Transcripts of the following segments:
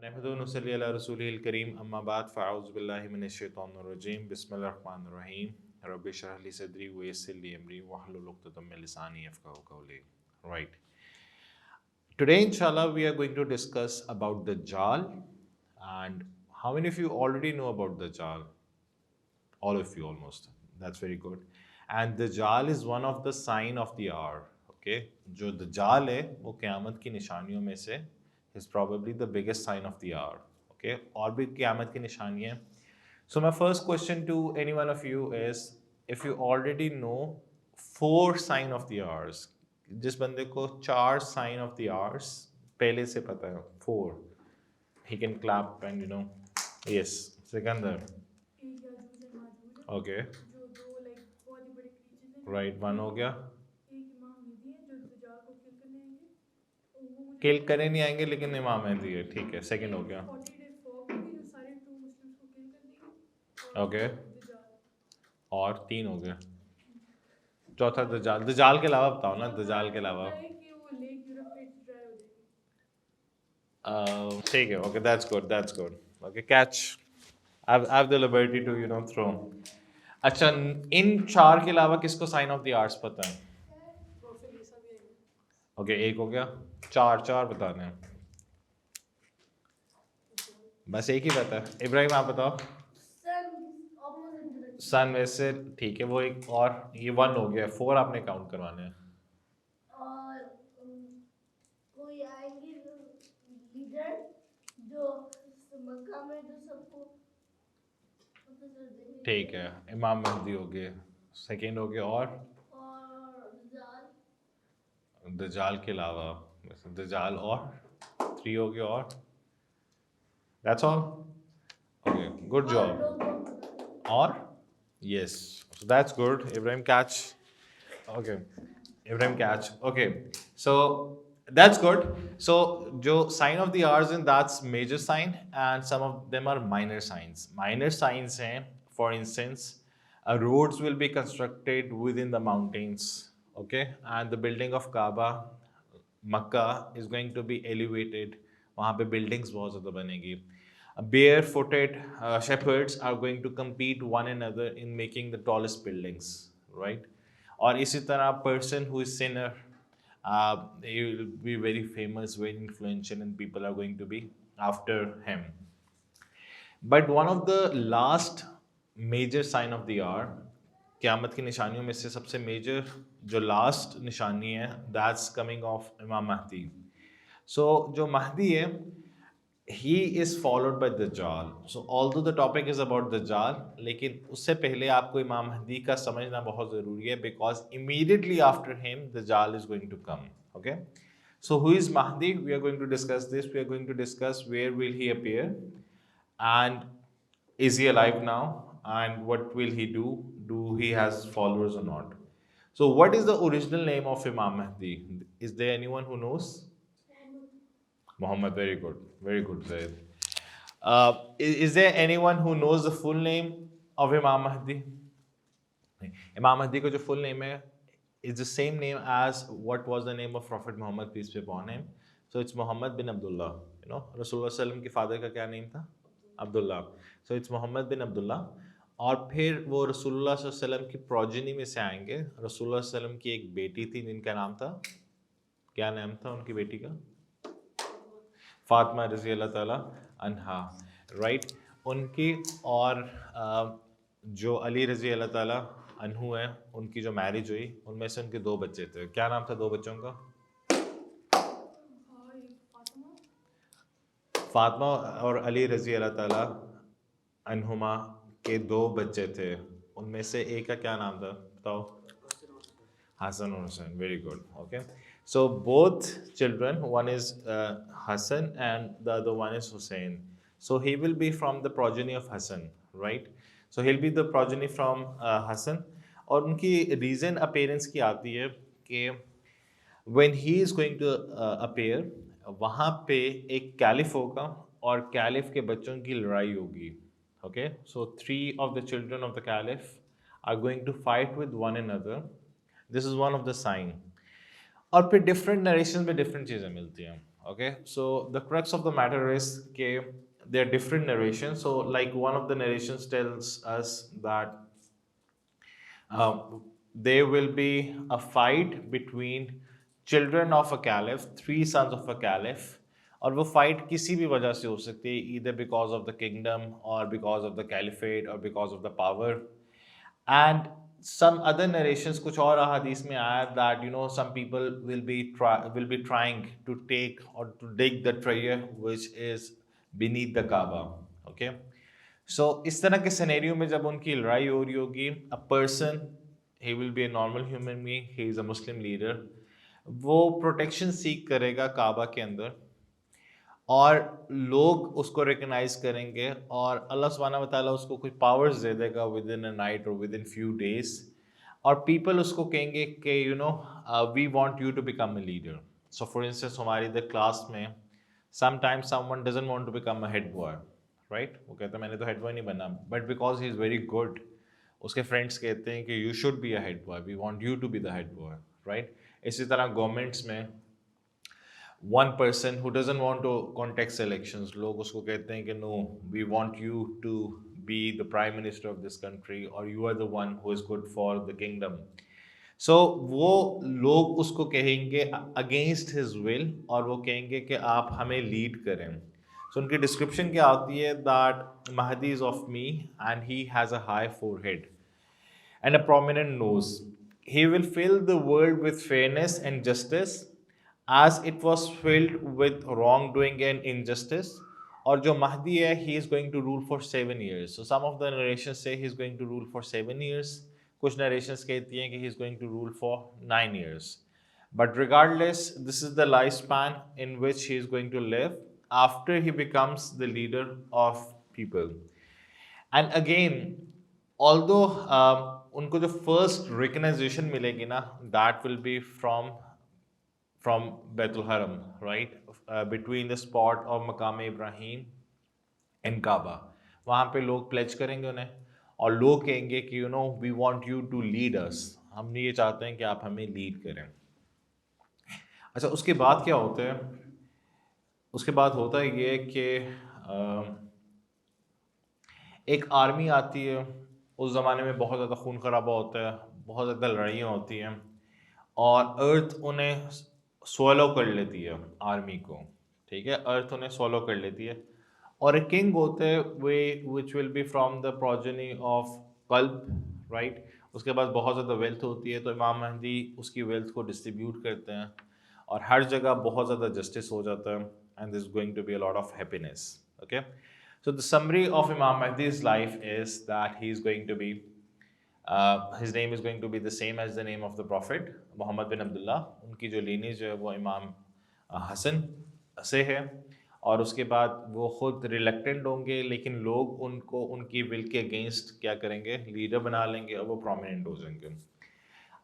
नहमदुहु व नसल्ली अला रसूलिहिल करीम अम्मा बाद फ़अऊज़ु बिल्लाहि मिनश शैतानिर रजीम बिस्मिल्लाहिर रहमानिर रहीम रब्बि इश्रह ली सदरी व यस्सिर ली अमरी वहलुल उक़दतम मिन लिसानी यफ़क़हू क़ौली. Right. Today inshallah we are going to discuss about the Dajjal. And how many of you already know about the Dajjal? All of you almost. That's very good. And the Dajjal is one of the sign of the hour. Okay, जो दज्जाल है वो क़यामत की निशानियों में से is probably the biggest sign of the hour. Okay, और भी क़यामत की निशानी है. So my first question to any one of you is, if you already know 4 sign of the hours, जिस बंदे को 4 sign of the hours पहले से पता है, 4, he can clap and yes. Sikandar. Okay. Right, 1 हो गया. किल करने नहीं आएंगे लेकिन इमाम महदी है, ठीक है. सेकंड हो गया. ओके. और 3 हो गए. चौथा दज्जाल. दज्जाल के अलावा बताओ ना, दज्जाल के अलावा. ठीक है. Okay, that's good, that's good. Okay, catch. I have the liberty to throw. अच्छा, इन 4 के अलावा किसको साइन ऑफ द आर्ट्स पता है? ओके, 1 हो गया. 4 बताने हैं. बस एक ही पता है. इब्राहिम आप बताओ. सन में से, ठीक है, वो एक. और ये 1 हो गया. 4 आपने काउंट करवाने हैं. और कोई आएंगे लीडर जो मक्का में जो सबको, ठीक है. इमाम महदी हो गए. सेकंड हो गया. और दज्जाल के अलावा दज्जाल. और 3 हो गया. और that's all. Okay, good job. और yes, so that's good. Ibrahim catch. Okay, Ibrahim catch. Okay, so that's good. So जो sign of the hours in that's major sign and some of them are minor signs. Minor signs हैं, for instance, roads will be constructed within the mountains. Okay, and the building of Kaaba, Makkah is going to be elevated. वहाँ पे buildings बहुत ज़्यादा बनेगी. Barefooted shepherds are going to compete one another in making the tallest buildings, right? और इसी तरह person who is sinner, he will be very famous, very influential, and people are going to be after him. But one of the last major sign of the hour, क़यामत की निशानियों में से सबसे major जो last निशानी है, that's coming of इमाम Mahdi. So जो महदी है, he is followed by Dajjal. So although the topic is about Dajjal, लेकिन उससे पहले आपको इमाम महदी का समझना बहुत ज़रूरी है, because immediately after him Dajjal is going to come. Okay, so who is Mahdi? We are going to discuss this. We are going to discuss where will he appear, and is he alive now, and what will he do? Do he has followers or not? So what is the original name of Imam Mahdi? Is there anyone who knows? Muhammad. Very good. Very good, Zaid. Is there anyone who knows the full name of Imam Mahdi? Imam Mahdi का जो full name है is the same name as what was the name of Prophet Muhammad, peace be upon him. So it's Muhammad bin Abdullah. Rasulullah sallam के father का क्या name था? Abdullah. So it's Muhammad bin Abdullah. और फिर वो रसूलुल्लाह सल्लल्लाहु अलैहि वसल्लम की प्रोजेनी में से आएंगे. रसूलुल्लाह सल्लल्लाहु अलैहि वसल्लम की एक बेटी थी जिनका नाम था, क्या नाम था उनकी बेटी का? फातिमा रज़ी अल्लाह ताला अन्हा, राइट. उनकी और जो अली रज़ी अल्लाह ताला अन्हु है, उनकी जो मैरिज हुई, उनमें से उनके 2 बच्चे थे. क्या नाम था 2 बच्चों का? फातिमा और अली रज़ी अल्लाह ताला अन्हुमा के 2 बच्चे थे. उनमें से एक का क्या नाम था बताओ? Hassan or Hussein. Very good. Okay. So both children, one is Hassan and the other one is Hussein. So he will be from the progeny of Hassan, right? So he'll be the progeny from Hassan. और उनकी reason appearance की आती है कि when he is going to appear, वहाँ पे एक caliph होगा और कैलिफ के बच्चों की लड़ाई होगी. Okay. So 3 of the children of the caliph are going to fight with one another. This is one of the sign. और फिर डिफरेंट नरेशन में डिफरेंट चीज़ें मिलती हैं. Okay, so the crux of the matter is okay, there are different narrations. So, like one of the narrations tells us that there will be a fight between children of a caliph, three sons of a caliph, और वो fight किसी भी वजह से हो सकती है, either because of the kingdom or because of the caliphate or because of the power. And some other narrations, कुछ और hadith में आया that some people will be trying to take or to dig the treasure which is beneath the Kaaba. Okay, so इस तरह के scenario में जब उनकी लड़ाई हो रही होगी, a person, he will be a normal human being, he is a Muslim leader, वो प्रोटेक्शन सीख करेगा काबा के अंदर, और लोग उसको रिकग्नाइज करेंगे और अल्लाह सुब्हानहू व तआला उसको कुछ पावर्स दे देगा विद इन अ नाइट और विद इन फ्यू डेज, और पीपल उसको कहेंगे कि we want you to become a leader. So for instance हमारी द क्लास में sometimes someone doesn't want to become a head boy, right, वो कहता है मैंने तो हेड बॉय नहीं बनना, but because he is very good, उसके फ्रेंड्स कहते हैं कि you should be a head boy, we want you to be the head boy, right. इसी तरह गवर्नमेंट्स में one person who doesn't want to contest elections, लोग उसको कहते हैं कि no, we want you to be the prime minister of this country or you are the one who is good for the kingdom. So वो लोग उसको कहेंगे against his will और वो कहेंगे कि आप हमें lead करें. So उनकी description क्या आती है that Mahdi is of me and he has a high forehead and a prominent nose. He will fill the world with fairness and justice as it was filled with wrongdoing and injustice. और जो Mahdi है, he is going to rule for 7 years. So some of the narrations say he is going to rule for 7 years. कुछ narrations कहती हैं कि he is going to rule for 9 years. But regardless, this is the lifespan in which he is going to live after he becomes the leader of people. And again although उनको जो first recognition मिलेगी ना, that will be from Baitul Haram, right, between the spot of Maqam Ibrahim and काबा. वहाँ पे लोग pledge करेंगे उन्हें और लोग कहेंगे कि we want you to lead us, हम ये चाहते हैं कि आप हमें लीड करें. अच्छा, उसके बाद क्या होता है? उसके बाद होता है ये कि एक आर्मी आती है. उस ज़माने में बहुत ज़्यादा खून खराबा होता है, बहुत ज़्यादा लड़ाइयाँ होती हैं और अर्थ उन्हें swallow कर लेती है, आर्मी को. ठीक है, अर्थ उन्हें swallow कर लेती है और एक किंग होते हैं वे which will be from the progeny of कल्ब, राइट. उसके बाद बहुत ज़्यादा वेल्थ होती है, तो इमाम महदी उसकी वेल्थ को डिस्ट्रीब्यूट करते हैं और हर जगह बहुत ज़्यादा जस्टिस हो जाता है and this going to be a lot of happiness. Okay, so the summary of Imam Mahdi's life is that he is going to be, his name is going to be the same as the name of the Prophet Muhammad bin Abdullah. उनकी जो lineage है वो इमाम हसन से है और उसके बाद वो खुद रिलेक्टेंट होंगे, लेकिन लोग उनको उनकी विल के अगेंस्ट क्या करेंगे, लीडर बना लेंगे और वो प्रोमिनेंट हो जाएंगे.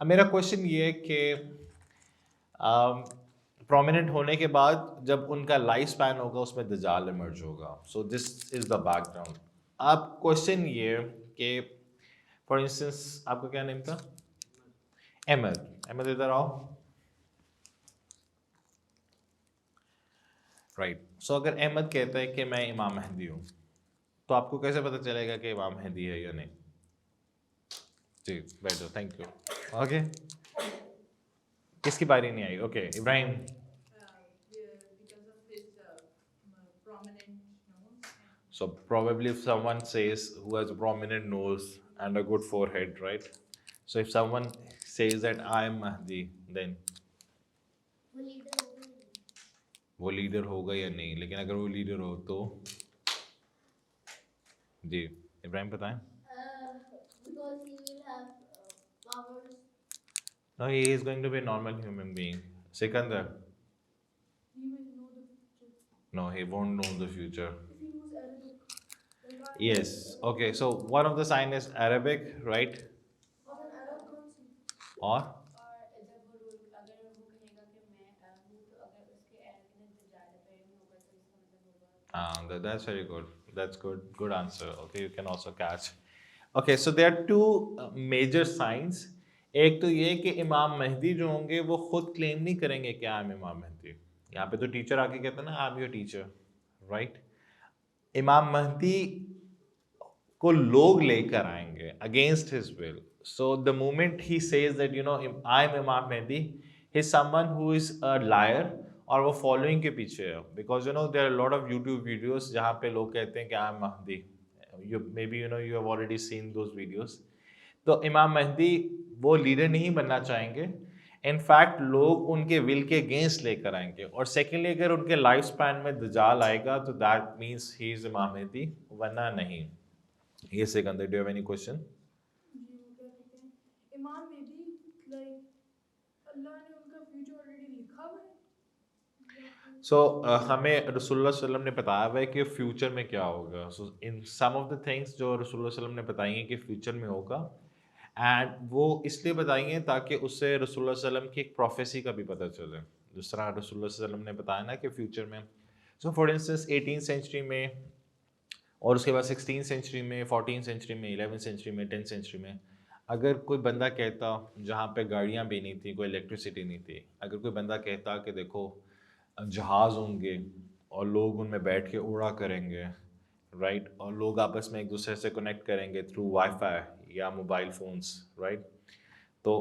अब मेरा क्वेश्चन ये है कि प्रोमिनेंट होने के बाद जब उनका लाइफ स्पैन होगा उसमें दज्जाल इमर्ज होगा. सो दिस इज द बैकग्राउंड. अब क्वेश्चन ये कि फॉर इंस्टेंस आपका क्या नेम था? अहमद. अहमद इधर आओ. राइट. सो अगर अहमद कहता है कि मैं इमाम मेहदी हूँ, तो आपको कैसे पता चलेगा कि इमाम मेहदी है या नहीं? जी बैठो, थैंक यू. ओके, किसकी बारी नहीं आई? Okay, Ibrahim. So probably if someone says who has a prominent nose and a good forehead, right? So if someone says that I am Mahdi, then वो लीडर होगा या नहीं? लेकिन अगर वो लीडर हो तो जी इब्राहिम बताएं. Because he will have powers. No, he is going to be a normal human being. Sikandar. He will know the future. No, he won't know the future. If he knows Arabic. Yes. Okay. So one of the sign is Arabic, right? और Arab कौन सी? और जब वो rule अगर वो कहेगा कि मैं हूँ, तो अगर उसके एरगनेस दज्जाल अपीयर होगा तो इसका मतलब होगा. That's very good. That's good. Good answer. Okay, you can also catch. Okay, so there are two major signs. एक तो ये कि इमाम मेहदी जो होंगे वो खुद क्लेम नहीं करेंगे कि आई एम इमाम मेहदी. यहाँ पे तो टीचर आके कहते हैं ना, I am your teacher, right. Imam Mahdi को लोग लेकर आएंगे against his will. So the moment he says that you know I am Imam Mehdi, he is someone who is a liar, और वो फॉलोइंग के पीछे है, because you know there are lot of YouTube videos जहाँ पे लोग कहते हैं कि I am Mahdi. You may be you know you have already seen those videos. तो इमाम मेहदी वो लीडर नहीं बनना चाहेंगे, इनफैक्ट लोग उनके विल के अगेंस्ट लेकर आएंगे। और सेकेंडली अगर उनके लाइफ स्पैन में दजाल आएगा तो दैट मीन्स ही इज इमाम मेहदी, वरना नहीं। ये Sikandar, do you have any question? जी वो क्या कहते हैं, इमाम मेहदी लाइक अल्लाह ने उनका फ्यूचर ऑलरेडी लिखा हुआ है या फिर सो हमें रसूलुल्लाह सल्लल्लाहु अलैहि वसल्लम ने बताया हुआ है कि फ्यूचर में क्या होगा। सो इन सम ऑफ द थिंग्स जो रसूलुल्लाह सल्लल्लाहु अलैहि वसल्लम ने बताई हैं कि फ्यूचर में होगा, एंड वो इसलिए बताएंगे ताकि उससे रसूलुल्लाह सल्लल्लाहु अलैहि वसल्लम की एक प्रोफेसी का भी पता चले। जिस तरह रसूलुल्लाह सल्लल्लाहु अलैहि वसल्लम ने बताया ना कि फ्यूचर में, सो फॉर इंस्टेंस 18th सेंचुरी में, और उसके बाद 16th सेंचुरी में, 14th सेंचुरी में, 11th सेंचुरी में, 10th सेंचुरी में, अगर कोई बंदा कहता जहाँ पे गाड़ियाँ भी नहीं थी, कोई इलेक्ट्रिसिटी नहीं थी, अगर कोई बंदा कहता कि देखो जहाज़ होंगे और लोग उनमें बैठ के उड़ा करेंगे, राइट, और लोग आपस में एक दूसरे से कनेक्ट करेंगे थ्रू वाईफाई या मोबाइल फ़ोन्स, राइट, तो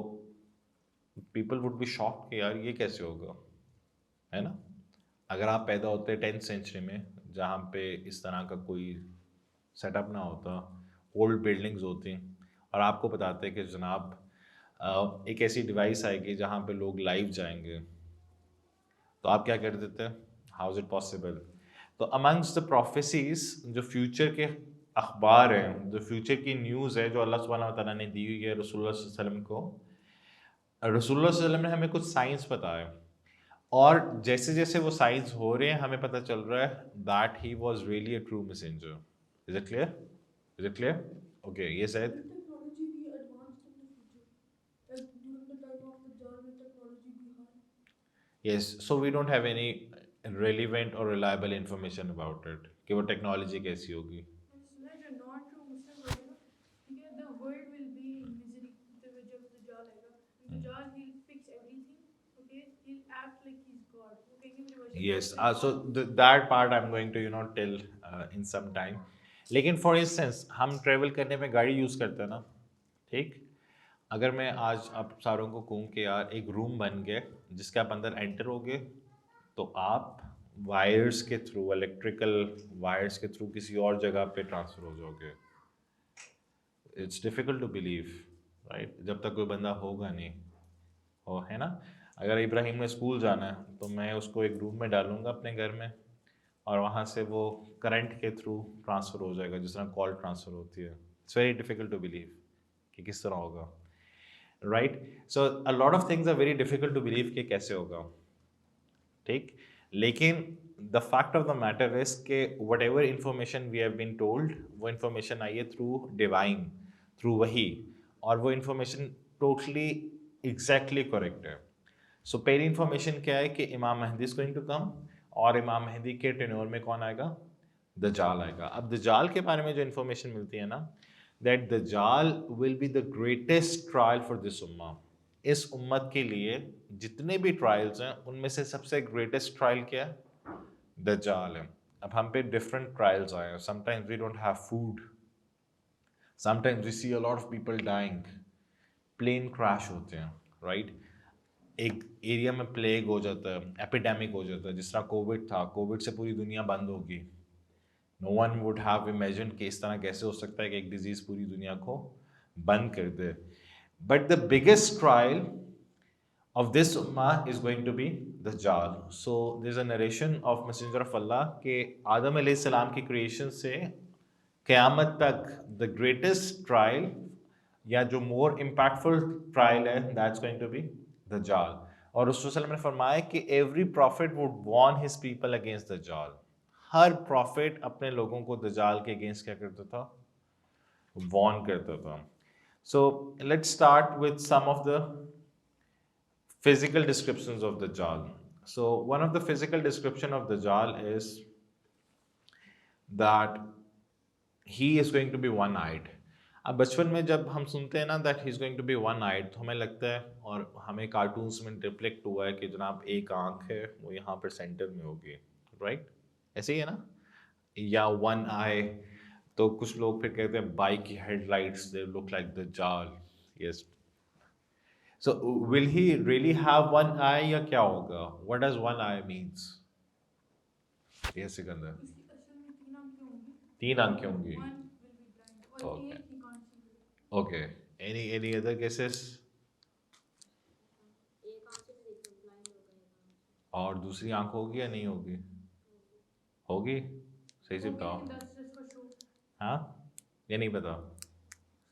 पीपल वुड बी शॉक्ड कि यार ये कैसे होगा, है ना। अगर आप पैदा होते 10th सेंचुरी में जहाँ पे इस तरह का कोई सेटअप ना होता, ओल्ड बिल्डिंग्स होती, और आपको बताते कि जनाब एक ऐसी डिवाइस आएगी जहाँ पे लोग लाइव जाएंगे, तो आप क्या कर देते हैं? How is it possible? तो अमंग्स द प्रोफेसीज, जो फ्यूचर के अखबार हैं, जो फ्यूचर की न्यूज़ है जो अल्लाह सुब्हानहू व तआला ने दी हुई है रसूलुल्लाह सल्लल्लाहु अलैहि वसल्लम को, रसूलुल्लाह सल्लल्लाहु अलैहि वसल्लम ने हमें कुछ साइंस बताया, और जैसे जैसे वो साइंस हो रहे हैं हमें पता चल रहा है that he was really a true messenger. Is it clear? Is it clear? Okay, ये शायद। will technology be advanced in the future? Like during the time of the Dajjal, will technology be high? Yes, so we don't have any relevant और reliable information about it कि वो technology कैसी होगी। मैंने सुना है जो नॉन ट्रू मुस्लिम लोग हैं ना, ठीक है, the world will be in misery जब दज्जाल आएगा, Dajjal he will fix everything, okay, he will act like he is God, वो कहेंगे मेरे वर्शिप Yes, करते हैं so गॉड। that part I'm going to tell in some time. लेकिन for instance हम ट्रेवल करने में गाड़ी यूज़ करते हैं ना, ठीक। अगर मैं आज आप सारों को कहूँ कि यार एक रूम बन गया जिसके आप अंदर एंटर होगे, तो आप वायर्स के थ्रू, इलेक्ट्रिकल वायर्स के थ्रू किसी और जगह पे ट्रांसफ़र हो जाओगे। It's difficult to believe, right, जब तक कोई बंदा होगा नहीं, हो, है ना। अगर इब्राहिम ने स्कूल जाना है तो मैं उसको एक रूम में डालूंगा अपने घर में, और वहाँ से वो करंट के थ्रू ट्रांसफ़र हो जाएगा जिस तरह कॉल ट्रांसफ़र होती है। It's very difficult to believe कि किस तरह होगा, right. So a lot of things are very difficult to believe कि कैसे होगा, ठीक। लेकिन the fact of the matter is के whatever information we have been told, वो इंफॉर्मेशन आई है थ्रू डिवाइन, थ्रू वही, और वो इंफॉर्मेशन टोटली एग्जैक्टली करेक्ट है। सो पहली इंफॉर्मेशन क्या है कि Imam Mahdi is going to come, और इमाम मेहदी के टेन्योर में कौन आएगा? दज्जाल आएगा। अब दज्जाल के बारे में जो इंफॉर्मेशन मिलती है ना, that Dajjal will be the greatest trial for this उम्मा। इस उम्मत के लिए जितने भी ट्रायल्स हैं उनमें से सबसे ग्रेटेस्ट ट्रायल क्या है? दज्जाल है। अब हम पे डिफरेंट ट्रायल्स आए हैं, sometimes we don't have food, sometimes we see a lot of people dying, plane crash होते हैं, राइट, एक एरिया में प्लेग हो जाता है, एपिडेमिक हो जाता है, जिस तरह कोविड था, कोविड से पूरी दुनिया बंद होगी। No one would have imagine कि इस तरह कैसे हो सकता है कि एक डिजीज पूरी दुनिया को बंद कर दे। But the biggest trial of this ummah is going to be Dajjal. So there's a narration of Messenger of Allah कि आदम अलैहि सलाम की क्रिएशन से क़यामत तक the greatest trial या जो more impactful trial है, that's going to be Dajjal. और रसूल सल्लल्लाहु अलैहि वसल्लम ने फरमाया कि every prophet would warn his people against Dajjal. Her prophet अपने लोगों को दज्जाल के against क्या करता था? warn करता था. So let's start with some of the physical descriptions of Dajjal. So one of the physical description of Dajjal is that he is going to be one-eyed. अब बचपन में जब हम सुनते हैं ना that he is going to be one eyed, तो हमें लगता है और हमें कार्टून्स में रिफ्लेक्ट हुआ है कि जनाब एक आंख है वो यहाँ पर सेंटर में होगी, राइट? ऐसे ही है ना? या वन आई, तो कुछ लोग फिर कहते हैं बाइक की headlights they look like Dajjal. Yes, so will he really have one eye या क्या होगा? What does one eye means? ये सिकंदर, इसकी असल में तीन आंखें होंगी, तीन आंखें होंगी। वन विल बी ब्लाइंड और ओके, एक he can't see will. Okay, any other cases? और दूसरी आंख होगी या नहीं होगी? होगी, सही से होगी बताओ। लेकिन दैट्स जस्ट फॉर शो, हाँ, ये नहीं पता।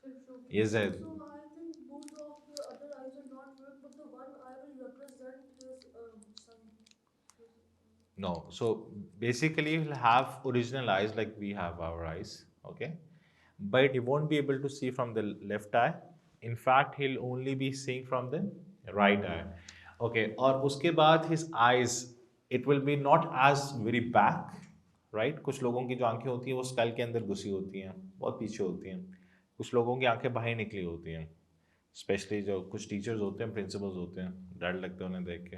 सिर्फ शो के ये लिए। Zaid So I think both of the other eyes will not work, but the one eye will represent his sun. no, so basically he'll have original eyes like we have our eyes, okay, but he won't be able to see from the left eye. In fact, he'll only be seeing from the right eye, okay. और उसके बाद his eyes, it will be not as very back, right? कुछ लोगों की जो आंखें होती हैं वो स्कल के अंदर घुसी होती हैं, बहुत पीछे होती हैं। कुछ लोगों की आंखें बाहर निकली होती हैं, स्पेशली जो कुछ टीचर्स होते हैं, प्रिंसिपल्स होते हैं, डर लगता है उन्हें देख के,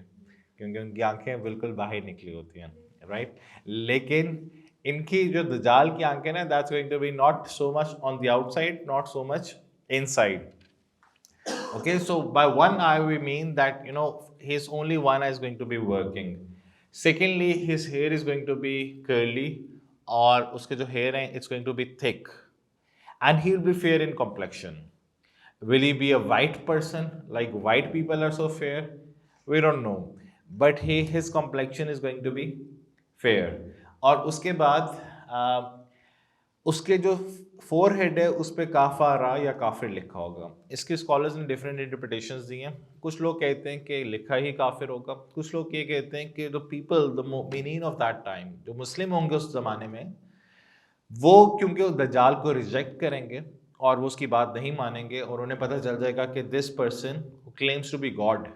क्योंकि उनकी आंखें बिल्कुल बाहर निकली होती हैं, राइट? लेकिन इनकी जो दजाल की आंखें ना, that's going to be not so much on the outside, not so much inside. Okay, so by one eye we mean that his only one eye is going to be working. Secondly, his hair is going to be curly, और उसके जो hair हैं it's going to be thick, and he will be fair in complexion. Will he be a white person like white people are so fair? We don't know, but his complexion is going to be fair. और उसके बाद उसके जो four head है उस पर काफारा या काफिर लिखा होगा। इसके स्कॉलर्स ने डिफरेंट इंटरप्रिटेशंस दी हैं। कुछ लोग कहते हैं कि लिखा ही काफिर होगा, कुछ लोग ये कहते हैं कि the people the meaning of that time, जो मुस्लिम होंगे उस ज़माने में, वो क्योंकि वो दज्जाल को रिजेक्ट करेंगे और वो उसकी बात नहीं मानेंगे और उन्हें पता चल जाएगा कि this person claims to be God,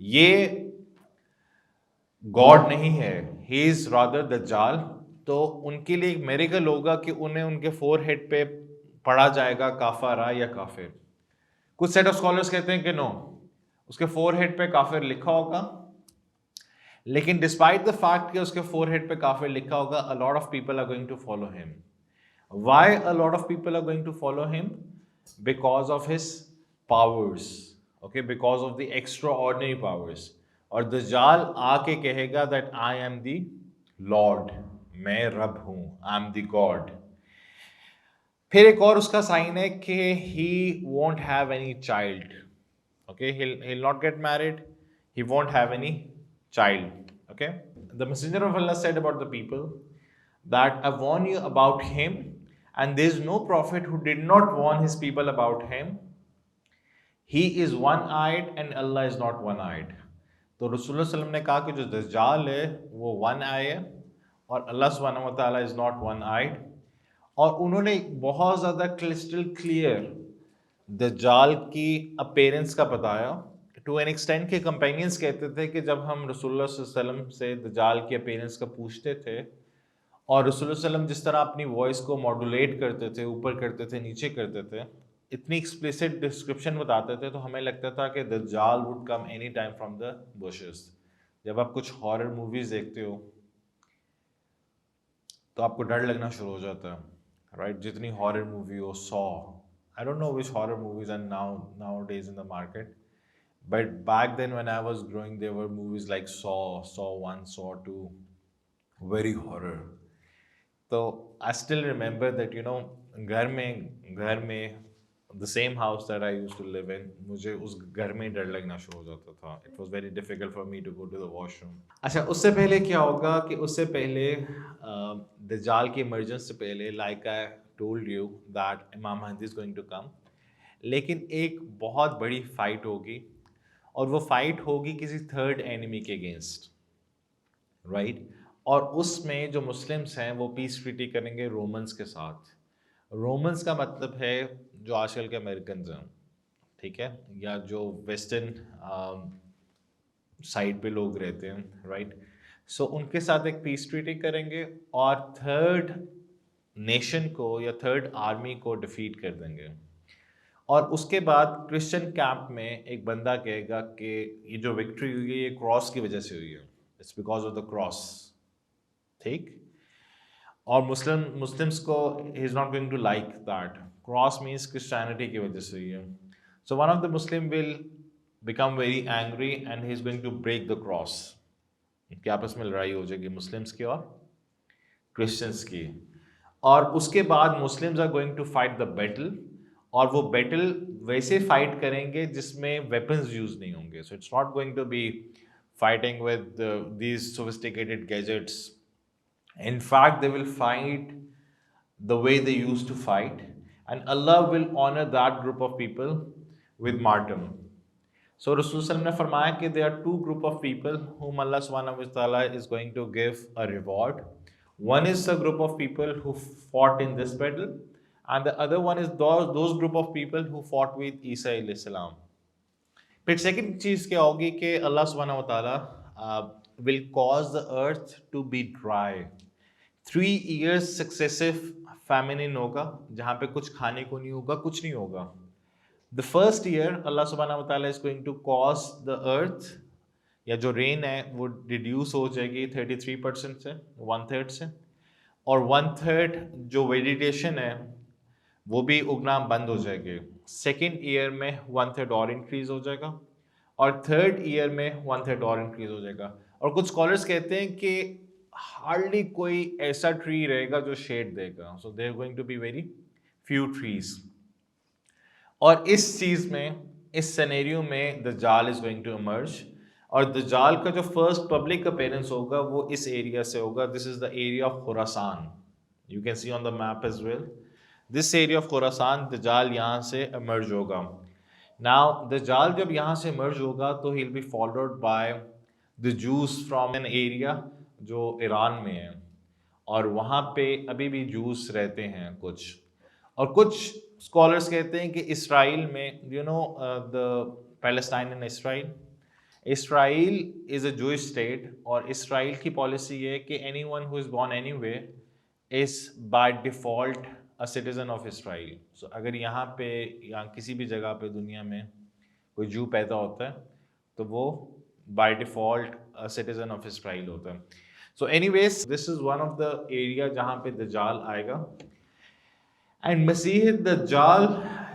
ये गॉड नहीं है, ही इज रादर दज्जाल, तो उनके लिए एक मेरेकल होगा कि उन्हें उनके फोरहेड पे पढ़ा जाएगा काफारा या काफिर। कुछ सेट ऑफ स्कॉलर्स कहते हैं कि नो, उसके फोरहेड पे काफिर लिखा होगा, लेकिन डिस्पाइट द फैक्ट कि उसके फोरहेड पे काफिर लिखा होगा, a lot of people are going to follow him. Why a lot of people are going to follow him? Because of his powers, okay, because of the extraordinary powers. और दज्जाल आके कहेगा that I am the lord, मैं रब हूं, आई am the God. फिर एक और उसका साइन है कि he won't have any child, okay, he'll not get married, he won't have any child, okay. The messenger of Allah said about the people that I warn you about him, and there is no prophet who did not warn his people about him. He is one eyed and Allah is not one eyed. तो रसूलुल्लाह सल्लल्लाहु अलैहि वसल्लम ने कहा कि जो दज्जाल है वो वन आई है और अल्लाह सुब्हानहू व तआला इज नॉट वन आइड। और उन्होंने बहुत ज़्यादा क्रिस्टल क्लियर दज्जाल की अपीयरेंस का बताया, टू एन एक्सटेंट के कंपेनियंस कहते थे कि जब हम रसूलुल्लाह सल्लल्लाहु अलैहि वसल्लम से दज्जाल की अपीयरेंस का पूछते थे और रसूलुल्लाह सल्लल्लाहु अलैहि वसल्लम जिस तरह अपनी वॉइस को मॉड्यूलेट करते थे, ऊपर करते थे, नीचे करते थे, इतनी एक्सप्लिसिट डिस्क्रिप्शन बताते थे, तो हमें लगता था कि Dajjal would come any time from the bushes. जब आप कुछ हॉरर मूवीज देखते हो तो आपको डर लगना शुरू हो जाता है, राइट? जितनी हॉरर मूवी हो, saw, I don't know which horror movies are nowadays in the market, but back then when I was growing there were movies like Saw 1, Saw 2, very horror. तो I still remember that घर में the same house that I used to live in, मुझे उस घर में डर लगना शुरू हो जाता था। It was very difficult for me to go to the washroom. अच्छा, उससे पहले क्या होगा कि उससे पहले दज्जाल के इमर्जेंस से पहले, like I told you that इमाम Mahdi is going to come, लेकिन एक बहुत बड़ी फाइट होगी और वो फाइट होगी किसी थर्ड एनिमी के अगेंस्ट, राइट? और उसमें जो मुस्लिम्स हैं वो पीस ट्रीटी करेंगे रोमन्स के साथ। रोमन्स का मतलब है जो आजकल के अमेरिकन हैं, ठीक है, या जो वेस्टर्न साइड पे लोग रहते हैं, राइट? सो उनके साथ एक पीस ट्रीटी करेंगे और थर्ड नेशन को या थर्ड आर्मी को डिफीट कर देंगे। और उसके बाद क्रिश्चियन कैंप में एक बंदा कहेगा कि ये जो विक्ट्री हुई है ये क्रॉस की वजह से हुई है, it's because of the cross. ठीक। और मुस्लिम्स को he is not going to like that, cross means Christianity की वजह से हुई है। So one of the Muslim will become very angry and he is going to break the cross, कि आपस में लड़ाई हो जाएगी मुस्लिम्स की और क्रिश्चियंस की। और उसके बाद Muslims are going to fight the battle, और वो बैटल वैसे फाइट करेंगे जिसमें वेपन्स यूज नहीं होंगे। So it's not going to be fighting with these sophisticated gadgets. In fact, they will fight the way they used to fight, and Allah will honor that group of people with martyrdom. So Rasul Sallam ने फरमाया कि there are two group of people whom Allah Subhanahu wa Taala is going to give a reward. One is a group of people who fought in this battle, and the other one is those group of people who fought with Isa alayhi salam. फिर second चीज क्या होगी कि अल्लाह सुब्हानहू व तआला will cause the earth to be dry. 3 years successive famine होगा जहां पे कुछ खाने को नहीं होगा, कुछ नहीं होगा। द फर्स्ट ईयर अल्लाह सुब्हानहू व तआला is going to cause the earth, या जो रेन है वो रिड्यूस हो जाएगी 33% से, 1/3 से, और 1/3 जो वेजिटेशन है वो भी उगना बंद हो जाएगी। सेकेंड ईयर में 1/3 और इंक्रीज हो जाएगा, और थर्ड ईयर में 1/3 और इंक्रीज हो जाएगा। और कुछ स्कॉलर्स कहते हैं कि हार्डली कोई ऐसा ट्री रहेगा जो शेड देगा, so there going to be very few trees. और इस चीज में, इस सिनेरियो में दज्जाल इज गोइंग टू इमर्ज, और दज्जाल का जो फर्स्ट पब्लिक अपीयरेंस होगा वो इस एरिया से होगा। This is the area of Khurasan, you can see on the map as well. This area of Khurasan, Dajjal यहाँ से इमर्ज होगा। नाउ दज्जाल जब यहाँ से इमर्ज होगा तो he will be followed by the juice from an area जो Iran में है, और वहाँ पे अभी भी जूस रहते हैं कुछ। और कुछ स्कॉलर्स कहते हैं कि इसराइल में, you know the Palestine and Israel, Israel is a Jewish state, और इसराइल की पॉलिसी है कि anyone who is born anywhere is by default a citizen of Israel. So अगर यहाँ पे या किसी भी जगह पे दुनिया में कोई जू पैदा होता है तो वो by default a citizen of Israel होता है। So anyways this is one of the area जहाँ पे दज्जाल आएगा। एंड मसीह दज्जाल,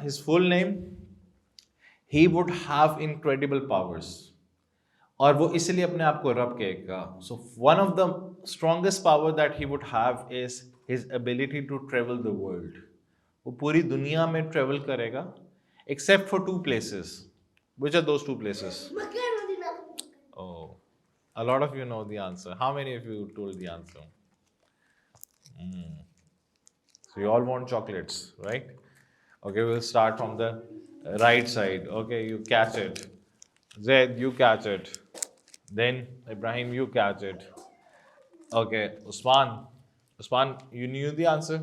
his full name, he would have incredible powers, और वो इसलिए अपने आप को रब कहेगा। So one of the strongest power that he would have is his ability to travel the world. वो पूरी दुनिया में ट्रेवल करेगा except for 2 places. Which are those 2 places? Oh, a lot of you know the answer. How many of you told the answer? So you all want chocolates, right? Okay, we'll start from the right side. Okay, you catch it. Zaid, you catch it. Then Ibrahim, you catch it. Okay, Usman. Usman, you knew the answer?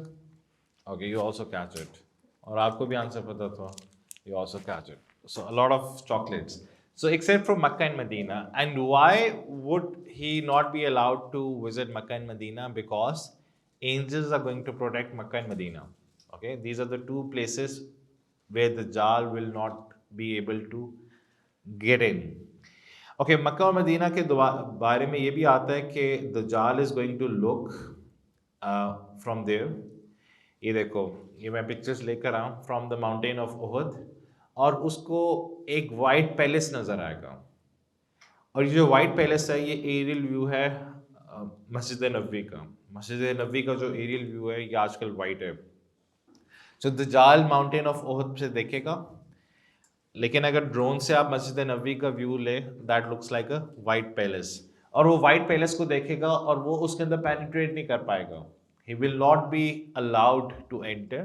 Okay, you also catch it. और आपको भी answer पता था, you also catch it. So a lot of chocolates. So except for Makkah and Medina. And why would he not be allowed to visit Makkah and Medina? Because angels are going to protect Makkah and Medina. Okay, these are the 2 places where the Dajjal will not be able to get in. Okay, मक्का और Medina के बारे में ये भी आता है कि दज्जाल is going to look from there. ये देखो, ये मैं पिक्चर्स लेकर आया हूँ फ्रॉम द माउंटेन ऑफ ओहद, और उसको एक वाइट पैलेस नज़र आएगा। और ये जो वाइट पैलेस है ये एरियल व्यू है मस्जिद नबवी का। मस्जिद नबवी का जो एरियल व्यू है ये आजकल वाइट है। सो दज्जाल माउंटेन ऑफ ओहद से देखेगा, लेकिन अगर ड्रोन से आप मस्जिद नबवी का व्यू ले, that looks like a white palace, और वो वाइट पैलेस को देखेगा और वो उसके अंदर पेनिट्रेट नहीं कर पाएगा। He will not be allowed to enter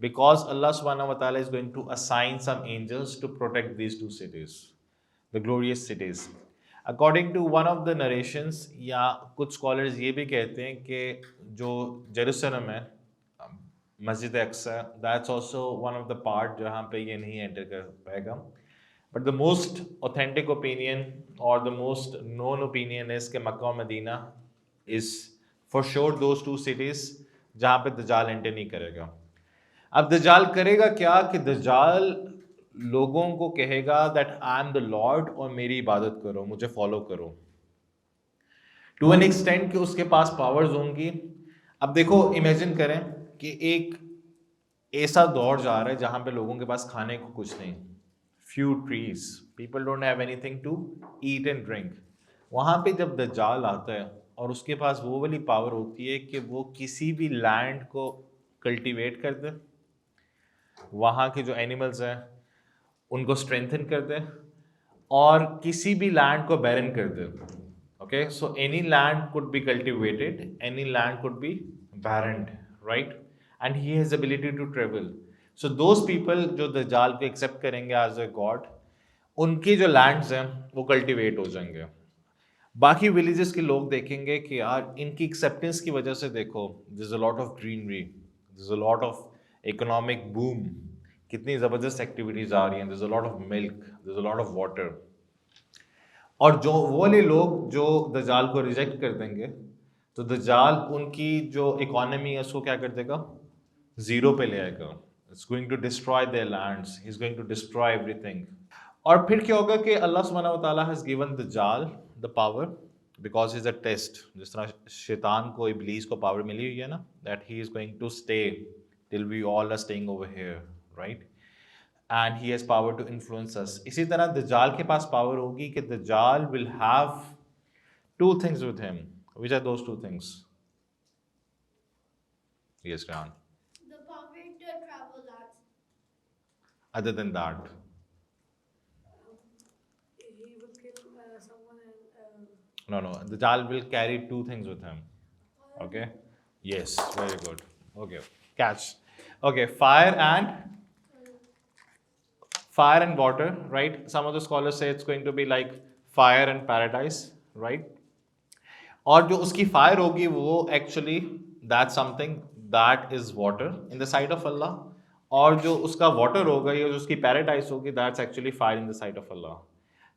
because अल्लाह सुब्हानहू व तआला is going to assign some angels to protect these 2 cities, the glorious cities. According to one of the narrations, या कुछ स्कॉलर्स ये भी कहते हैं कि जो जेरूसलम है, मस्जिद अक्सा, that's also one of the part जहाँ पे ये नहीं एंटर कर पाएगा। But the most authentic opinion और the most known opinion is कि मक्का और मदीना is for sure those 2 cities जहाँ पे दज्जाल एंटर नहीं करेगा। अब दज्जाल करेगा क्या कि दज्जाल लोगों को कहेगा that I am the Lord और मेरी इबादत करो, मुझे फॉलो करो, टू एन एक्सटेंट कि उसके पास पावर्स होंगी। अब देखो इमेजिन करें कि एक ऐसा दौर जा रहा है जहां पे लोगों के पास खाने को कुछ नहीं, few trees, people don't have anything to eat and drink. वहां पे जब दज्जाल आता है और उसके पास वो वाली पावर होती है कि वो किसी भी लैंड को कल्टीवेट कर दे, वहाँ के जो एनिमल्स हैं उनको स्ट्रेंथन कर दे, और किसी भी लैंड को बैरन कर दे। Okay, so any land could be cultivated, any land could be barrened, right, and he has ability to travel. So those people जो दज्जाल को एक्सेप्ट करेंगे एज अ गॉड, उनकी जो लैंड्स हैं वो कल्टिवेट हो जाएंगे। बाकी विलेजेस के लोग देखेंगे कि यार इनकी एक्सेप्टेंस की वजह से देखो this a lot of greenery, this a lot of economic boom, कितनी ज़बरदस्त एक्टिविटीज आ रही हैं, this a lot of milk, this a lot of water. और जो वो वाले लोग जो दज्जाल को रिजेक्ट कर देंगे, तो दज्जाल उनकी जो इकोनॉमी है उसको क्या कर देगा, जीरो पे ले आएगा। It's going to destroy their lands, he is going to destroy everything. और फिर क्या होगा कि अल्लाह सुब्हानहू व तआला हैज गिवन दज्जाल the power because is a test. जिस तरह शैतान को, इब्लीस को पावर मिली हुई है ना, that he is going to stay till we all are staying over here, right, and he has power to influence us. इसी तरह दज्जाल के पास पावर होगी कि दज्जाल will have two things with him. Which are those two things? Yes, Ran. The power to travel lands. Other than that, He will kill someone and no. The Dajjal will carry two things with him. Okay. Yes, very good. Okay, catch. Okay, fire and water, right? Some of the scholars say it's going to be like fire and paradise, right? और जो उसकी fire होगी वो actually that something that is water in the side of अल्लाह, और जो उसका water होगा या जो उसकी पैराडाइज होगी that's actually fire in the side of Allah.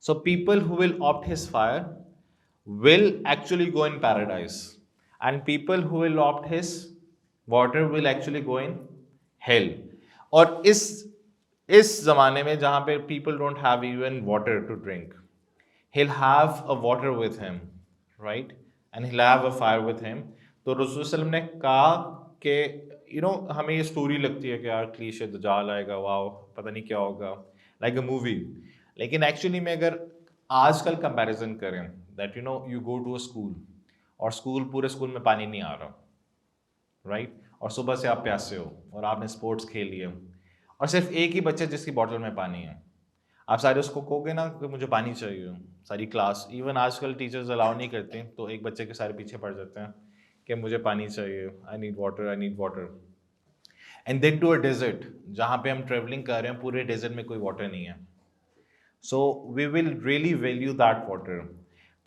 So people who will opt his fire will actually go in paradise, and people who will opt his water will actually go in hell। और इस जमाने में जहां पे people don't have even water to drink, he'll have a water with him, right, and he'll have a fire with him। तो रसूल सल्लम ने कहा कि हमें ये स्टोरी लगती है कि यार क्लीशे दज्जाल आएगा, वाओ पता नहीं क्या होगा, लाइक अ मूवी। लेकिन एक्चुअली में अगर आजकल कंपैरिजन करें that you go to a school, और पूरे स्कूल में पानी नहीं आ रहा, राइट, और सुबह से आप प्यासे हो और आपने स्पोर्ट्स खेल लिए, और सिर्फ एक ही बच्चे जिसकी बॉटल में पानी है, आप सारे उसको कहोगे ना कि मुझे पानी चाहिए, सारी क्लास, इवन आजकल टीचर्स अलाउ नहीं करते, तो एक बच्चे के सारे पीछे पड़ जाते हैं कि मुझे पानी चाहिए, I need water, I need water. And then to a desert, जहाँ पे हम ट्रेवलिंग कर रहे हैं, पूरे डेजर्ट में कोई वाटर नहीं है, so we will really value that water.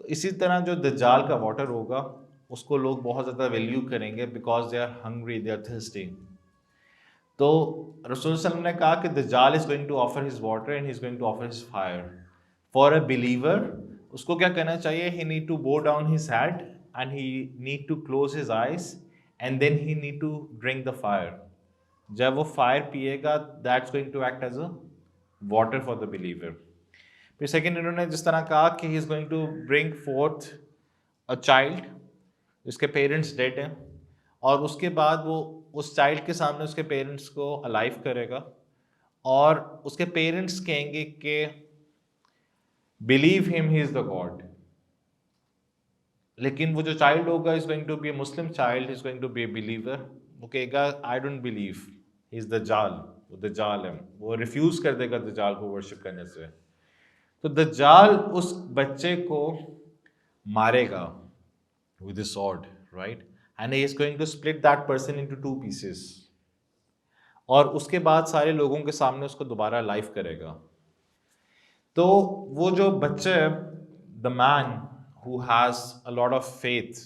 तो इसी तरह जो दज्जाल का वाटर होगा उसको लोग बहुत ज़्यादा वैल्यू करेंगे because they are hungry, they are thirsty. तो रसूल सल्लल्लाहु अलैहि वसल्लम ने कहा कि दज्जाल is going to offer his water and he is going to offer his fire. For a believer उसको क्या करना चाहिए, he need to bow down his head and he need to close his eyes and then he need to drink the fire. जब वो fire पिएगा that's going to act as a water for the believer. फिर second इन्होंने जिस तरह कहा कि he is going to bring forth a child जिसके पेरेंट्स डेड हैं, और उसके बाद वो उस चाइल्ड के सामने उसके पेरेंट्स को अलाइव करेगा, और उसके पेरेंट्स कहेंगे कि believe him, he is the god. लेकिन वो जो चाइल्ड होगा is going to be a Muslim child, is going to be a believer. वो कहेगा I don't believe, he is दज्जाल, वो दज्जाल है, वो रिफ्यूज कर देगा दज्जाल को वर्शिप करने से। तो दज्जाल उस बच्चे को मारेगा with a sword, right, and he is going to split that person into two pieces, और उसके बाद सारे लोगों के सामने उसको दोबारा लाइफ करेगा। तो वो जो बच्चा है, the man who has a lot of faith,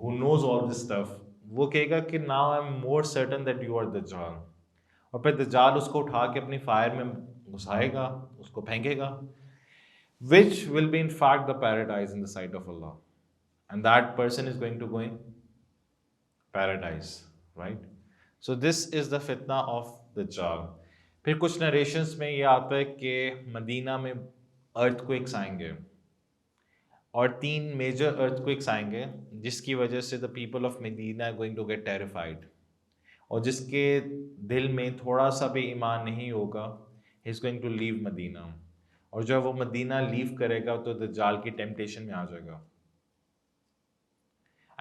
who knows all this stuff, वो कहेगा कि now I am more certain that you are दज्जाल, और फिर दज्जाल उसको उठा के अपनी फायर में घुसाएगा, उसको फेंकेगा, which will be in fact the paradise in the sight of Allah, and that person is going to go in paradise, right? So this is the फितना ऑफ दज्जाल। फिर कुछ नरेशंस में ये आता है कि मदीना में अर्थक्वेक्स आएंगे और 3 मेजर अर्थक्वेक्स आएंगे जिसकी वजह से the people of Medina are going to get terrified, और जिसके दिल में थोड़ा सा भी ईमान नहीं होगा he is going to leave Medina, और जब वो मदीना लीव करेगा तो दज्जाल की टेम्पटेशन में आ जाएगा,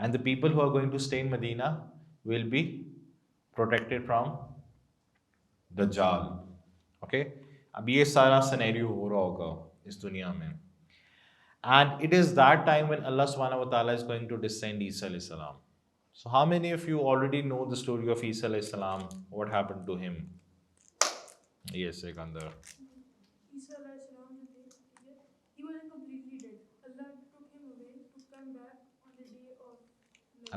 and the people who are going to stay in मदीना विल बी प्रोटेक्टेड फ्रॉम दज्जाल। ओके, अब ये सारा सिनेरियो हो रहा होगा इस दुनिया में, and it is that time when Allah subhanahu wa ta'ala is going to descend Isa alayhi salam. So how many of you already know the story of Isa alayhi salam? What happened to him? Yes, Sikandar. Isa alayhi salam जो थे, ठीक है, he wasn't completely dead. Allah took him away to come back on the day of like,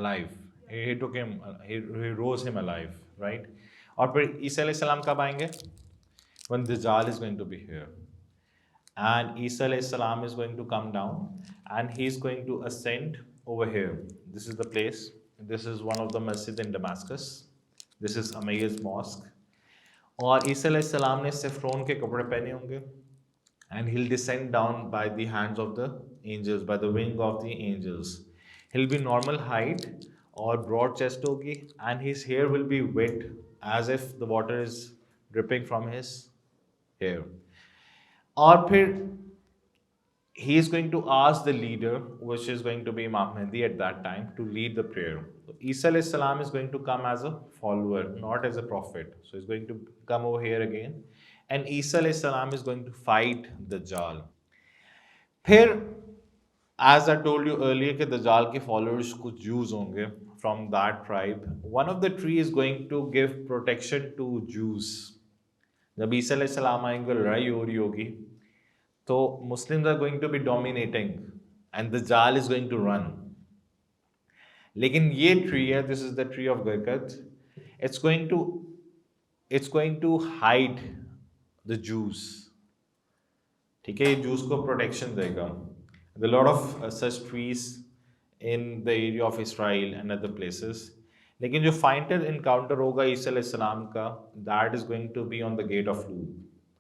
Alive. yeah. He took him, he rose him alive, right? और फिर ईसा अलैहि सलाम कब आएंगे? When Dajjal is going to be here. And Isa alayhi salam is going to come down and he's going to ascend over here. This is the place. This is one of the masjid in Damascus. This is Umayyad's mosque. और ईसा अलैहि सलाम ने saffron के कपड़े पहने होंगे, and he'll descend down by the hands of the angels, by the wing of the angels. He'll be normal height or broad chest होगी, and his hair will be wet as if the water is dripping from his hair. और फिर he is going to ask the leader, which is going to be Imam Mahdi at that time, to lead the prayer. So Isa alayhi salam is going to come as a follower, not as a prophet. So he's going to come over here again, and Isa alayhi salam is going to fight Dajjal. फिर as I told you earlier कि दज्जाल के followers कुछ Jews होंगे from that tribe. One of the tree is going to give protection to Jews. जब ईसा अलैहि सलाम आएंगे, लड़ाई हो रही होगी, तो Muslims are going to be dominating and Dajjal is going to run. लेकिन ये ट्री है, this is the tree of Garkat, it's going to hide the Jews. ठीक है, ये जूस को प्रोटेक्शन देगा. The lot of such trees in the area of Israel and other places. लेकिन जो फाइनल इनकाउंटर होगा ईसा अलैहि सलाम का, that is going to be on the gate of Lut,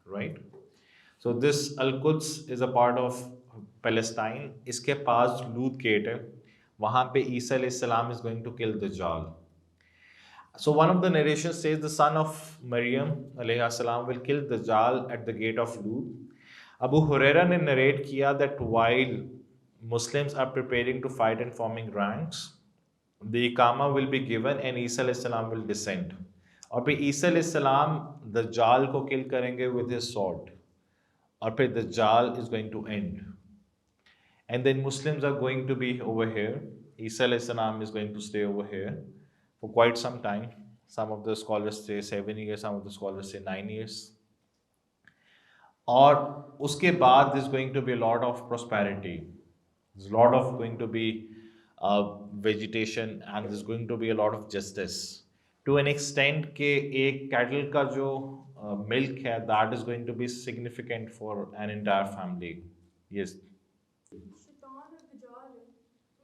right? So this Al-Quds is a part of Palestine. इसके पास लूत gate है, वहाँ पे ईसा अलैहि सलाम is going to kill Dajjal. So one of the narrations says the son of Maryam alayhi salam will kill Dajjal at the gate of Lut. Abu Huraira ने narrate किया that while Muslims are preparing to fight and forming ranks, the Iqama will be given and Isa alayhi salam will descend. और फिर ईसा अलैहि सलाम दज्जाल को kill करेंगे with his sword. और फिर Dajjal is going to end. And then Muslims are going to be over here. Isa alayhi salam is going to stay over here for quite some time. Some of the scholars say 7 years, some of the scholars say 9 years. और उसके बाद there's going to be a lot of prosperity. There's a lot of going to be vegetation and there's going to be a lot of justice. To an extent कि एक cattle का जो milk है, that is going to be significant for an entire family. Yes. शैतान और दज्जाल है,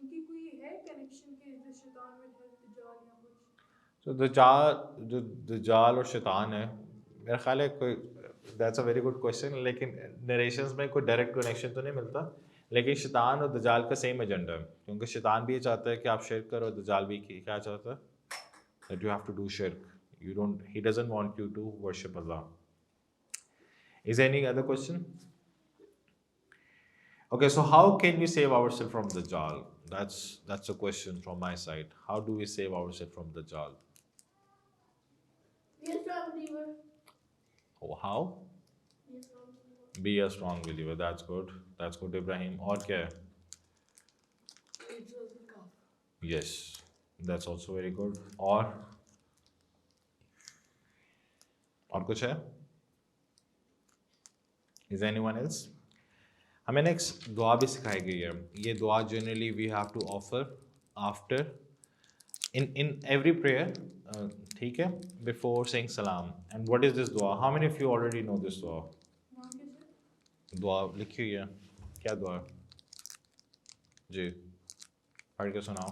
उनकी कोई है कनेक्शन के जो शैतान में है दज्जाल या कुछ? So दज्जाल और शैतान है, मेरा ख्याल है कोई, that's a very good question, लेकिन नरेशंस में कोई डायरेक्ट कनेक्शन तो नहीं मिलता, लेकिन शैतान और दज्जाल का सेम एजेंडा है, क्योंकि शैतान भी ये चाहता है कि आप शिर्क करो, दज्जाल भी क्या चाहता है, that you have to do शिर्क, you don't, he doesn't want you to worship Allah. Is there any other question? Okay, so how can we save ourselves from Dajjal? That's a question from my side. How do we save ourselves from Dajjal? Be a strong believer. Oh, how? Be a strong believer. Be a strong believer. That's good. That's good, Ibrahim. और क्या है? Yes, that's also very good. और कुछ है? Is there anyone else? हमें next दुआ भी सिखाई गई है. ये दुआ generally we have to offer after in every prayer, ठीक है, before saying salam. And what is this dua? How many of you already know this dua? नाम कैसे? दुआ लिखी हुई है. क्या दुआ है जी? पढ़ के सुनाओ.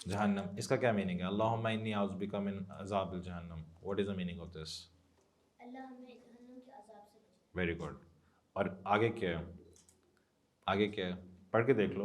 जहन्नम, इसका क्या मीनिंग है? अल्लाहुम्मा इन्नी औज़ुबिका मिन अज़ाबिल जहन्नम, what is the meaning of this? अल्लाह हमें जहन्नम के अजाब से बचाए। Very good. और आगे क्या है? आगे क्या है? पढ़ के देख लो,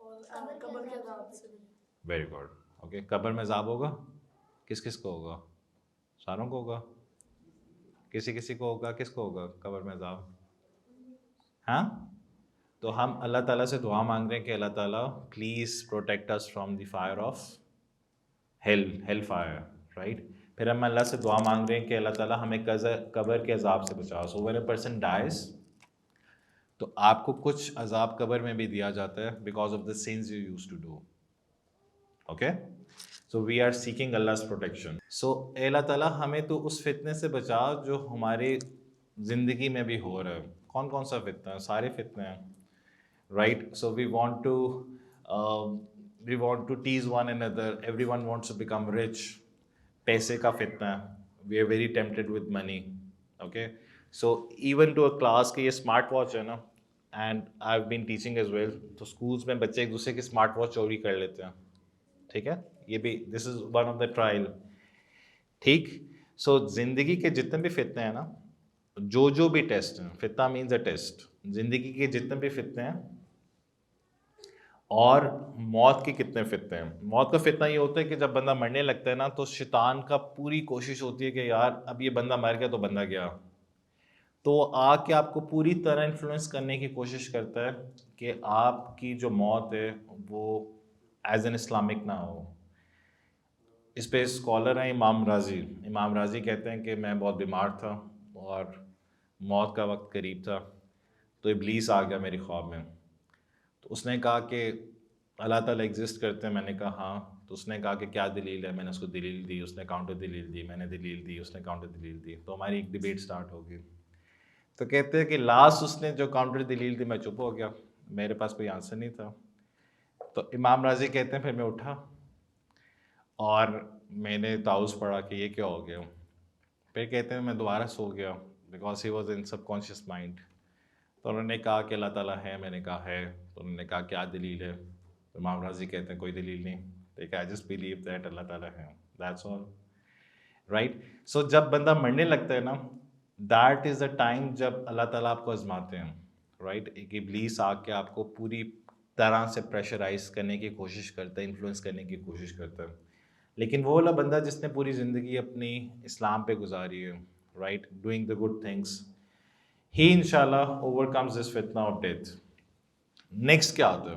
और कब्र के अजाब से बचाए। Very good. ओके, कब्र में अज़ाब होगा, किस किस को होगा? सारों को होगा, किसी किसी को होगा, किसको होगा कब्र में अज़ाब? हाँ, तो हम अल्लाह ताला से दुआ मांग रहे हैं कि अल्लाह ताला please protect us from the fire of hell fire, right? फिर हम अल्लाह से दुआ मांग रहे हैं कि अल्लाह ताला हमें कब्र के अजाब से बचाओ। So when a person dies, तो आपको कुछ अजाब कब्र में भी दिया जाता है because of the sins you used to do. Okay, so we are seeking अल्लाह's प्रोटेक्शन। सो अल्लाह ताला हमें तो उस फितने से बचा जो हमारे ज़िंदगी में भी हो रहा है। कौन कौन सा फितना है? सारे फितने हैं, right? So we want to tease one another, everyone wants to become rich, पैसे का फितना है, we are very tempted with money, okay? So even to a class कि ये स्मार्ट वॉच है ना, and I've been teaching as well, तो schools में बच्चे एक दूसरे की स्मार्ट वॉच चोरी कर लेते हैं, ठीक है? ये भी this is one of the trial, ठीक? सो जिंदगी के जितने भी फितने हैं ना, जो भी टेस्ट हैं, फितना मीन्स अ टेस्ट, जिंदगी के जितने भी फितने हैं और मौत के कितने फितने हैं। मौत का फितना ये होता है कि जब बंदा मरने लगता है ना, तो शैतान का पूरी कोशिश होती है कि यार अब ये बंदा मर गया तो बंदा गया, तो आके आपको पूरी तरह इन्फ्लुएंस करने की कोशिश करता है कि आपकी जो मौत है वो एज एन इस्लामिक ना हो। इस पे स्कॉलर हैं इमाम राजी। इमाम राजी कहते हैं कि मैं बहुत बीमार था और मौत का वक्त करीब था, तो इब्लीस आ गया मेरे ख्वाब में। तो उसने कहा कि अल्लाह ताला एग्जिस्ट करते हैं। मैंने कहा हाँ। तो उसने कहा कि क्या दलील है? मैंने उसको दलील दी, उसने काउंटर दलील दी, मैंने दलील दी, उसने काउंटर दलील दी, तो हमारी एक डिबेट स्टार्ट हो गई। तो कहते हैं कि लास्ट उसने जो काउंटर दलील दी, मैं चुप हो गया, मेरे पास कोई आंसर नहीं था। तो इमाम राजी कहते हैं फिर मैं उठा और मैंने ताउज़ पढ़ा कि ये क्या हो गया। फिर कहते हैं मैं दोबारा सो गया because he was in subconscious mind. तो उन्होंने कहा कि अल्लाह ताला है, मैंने कहा है। तो उन्होंने कहा क्या दलील है? तो इमाम राजी कहते हैं कोई दलील नहीं, ठीक है, आई जस्ट बिलीव दैट अल्लाह ताला है, दैट्स ऑल, राइट? सो जब बंदा मरने लगता है ना, दैट इज़ द टाइम जब अल्लाह ताला आपको आजमाते हैं, राइट? एक इब्लीस आके आपको पूरी तरह से प्रेशराइज करने की कोशिश करता है, इन्फ्लुएंस करने की कोशिश करता है। लेकिन वो वाला बंदा जिसने पूरी ज़िंदगी अपनी इस्लाम पे गुजारी है, right, doing the good things, he इंशाल्लाह ओवरकम्स दिस फितना ऑफ डेथ। नेक्स्ट क्या आता है?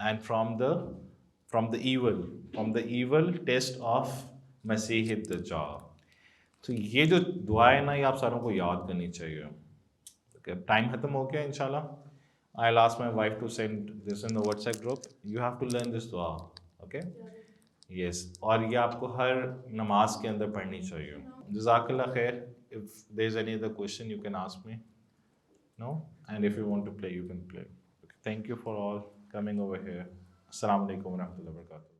and from the evil test of मसीह दज्जाल। तो ये जो दुआ है ना, ये आप सारों को याद करनी चाहिए। okay, टाइम खत्म हो गया इंशाल्लाह। I'll ask my wife to send this in the WhatsApp group. You have to learn this dua, okay? Yes, और ये आपको हर नमाज के अंदर पढ़नी चाहिए। जज़ाकल्लाह खैर। If there's any other question, you can ask me. No? And if you want to play, you can play. Okay. Thank you for all coming over here. Assalamu alaikum wa rahmatullahi wa barakatuh.